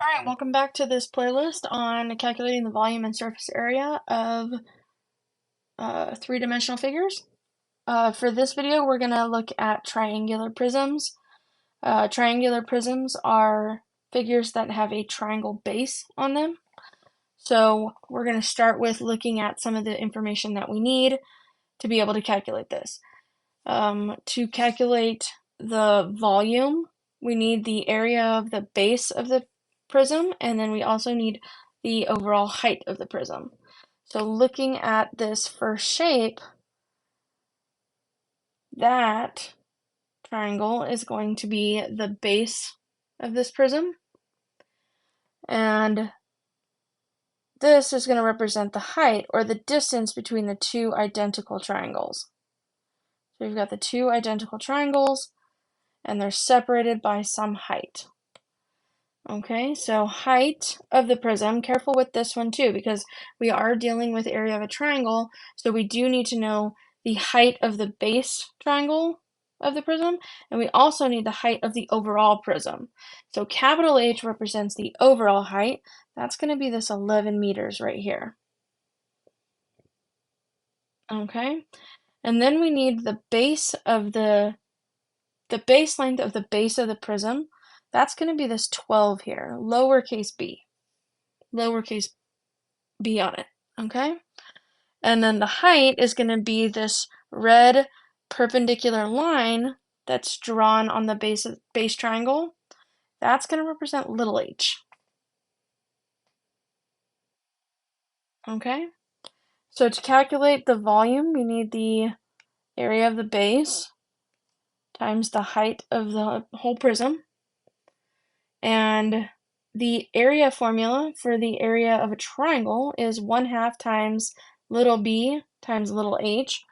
Alright, welcome back to this playlist on calculating the volume and surface area of three-dimensional figures. For this video, we're going to look at triangular prisms. Triangular prisms are figures that have a triangle base on them. So we're going to start with looking at some of the information that we need to be able to calculate this. To calculate the volume, we need the area of the base of the prism, and then we also need the overall height of the prism. So looking at this first shape, that triangle is going to be the base of this prism, and this is going to represent the height, or the distance between the two identical triangles. So we've got the two identical triangles, and they're separated by some height. Okay, so height of the prism, careful with this one too, because we are dealing with area of a triangle, so we do need to know the height of the base triangle of the prism, and we also need the height of the overall prism. So capital H represents the overall height. That's going to be this 11 meters right here. Okay, and then we need the base of the base length of the base of the prism. That's going to be this 12 here, lowercase b on it, okay? And then the height is going to be this red perpendicular line that's drawn on the base triangle. That's going to represent little h, okay? So to calculate the volume, we need the area of the base times the height of the whole prism, and the area formula for the area of a triangle is 1/2 times little b times little h.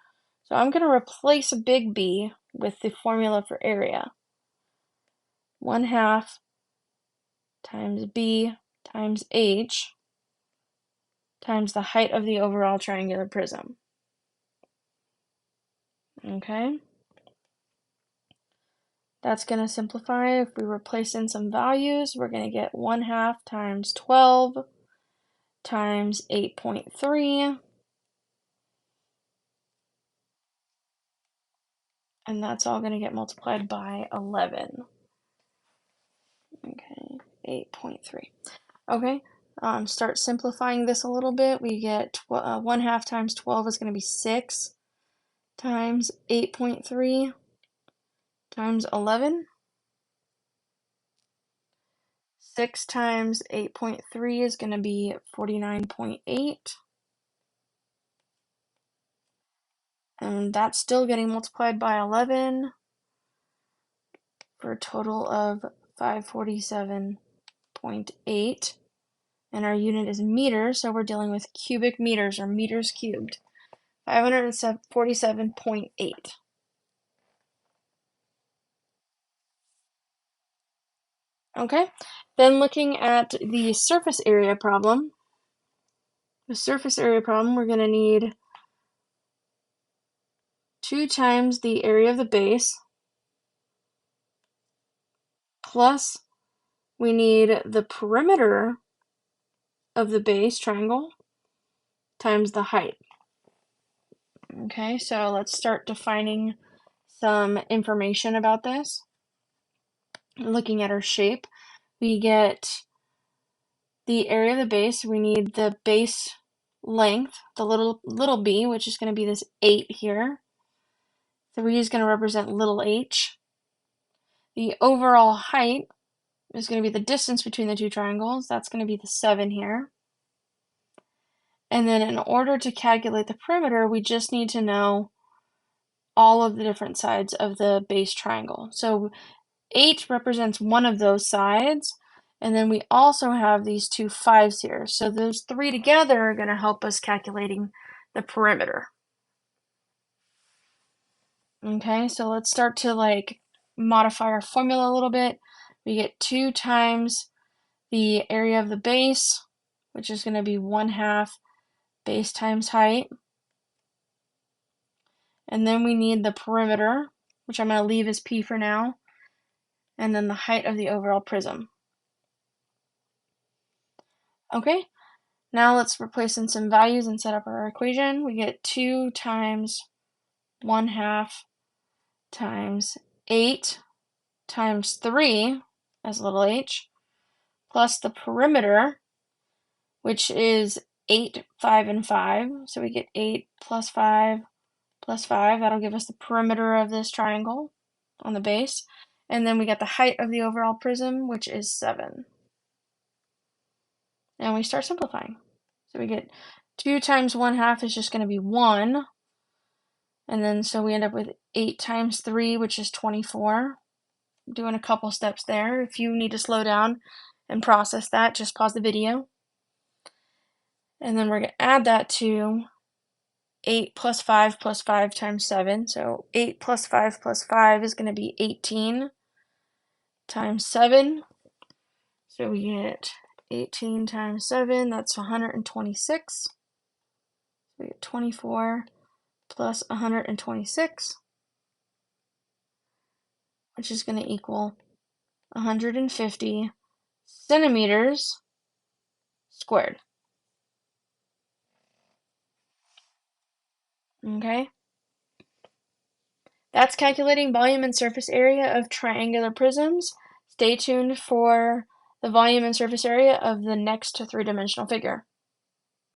So I'm going to replace a big B with the formula for area. 1/2 times b times h times the height of the overall triangular prism. Okay? That's going to simplify. If we replace in some values, we're going to get 1/2 times 12 times 8.3. And that's all going to get multiplied by 11. Okay, 8.3. Okay, start simplifying this a little bit. We get 1/2 times 12 is going to be 6 times 8.3 times 11. 6 times 8.3 is going to be 49.8. And that's still getting multiplied by 11 for a total of 547.8. And our unit is meters, so we're dealing with cubic meters, or meters cubed. 547.8. Okay, then looking at the surface area problem. The surface area problem, we're going to need 2 times the area of the base, plus we need the perimeter of the base triangle times the height. Okay, so let's start defining some information about this. Looking at our shape, we get the area of the base. We need the base length, the little b, which is going to be this 8 here. 3 is going to represent little h. The overall height is going to be the distance between the two triangles. That's going to be the 7 here. And then in order to calculate the perimeter, we just need to know all of the different sides of the base triangle. So 8 represents one of those sides, and then we also have these two 5s here. So those 3 together are going to help us calculating the perimeter. Okay, so let's start to modify our formula a little bit. We get 2 times the area of the base, which is going to be 1/2 base times height. And then we need the perimeter, which I'm going to leave as P for now, and then the height of the overall prism. Okay, now let's replace in some values and set up our equation. We get 2 times 1/2 times 8 times 3 as little h, plus the perimeter, which is 8, 5, and 5. So we get 8 plus 5 plus 5. That'll give us the perimeter of this triangle on the base. And then we get the height of the overall prism, which is 7. And we start simplifying. So we get 2 times 1/2 is just going to be 1. And then so we end up with 8 times 3, which is 24. Doing a couple steps there. If you need to slow down and process that, just pause the video. And then we're going to add that to 8 plus 5 plus 5 times 7. So 8 plus 5 plus 5 is going to be 18 times 7. So we get 18 times 7, that's 126. We get 24 plus 126, which is going to equal 150 centimeters squared. Okay? That's calculating volume and surface area of triangular prisms. Stay tuned for the volume and surface area of the next three-dimensional figure.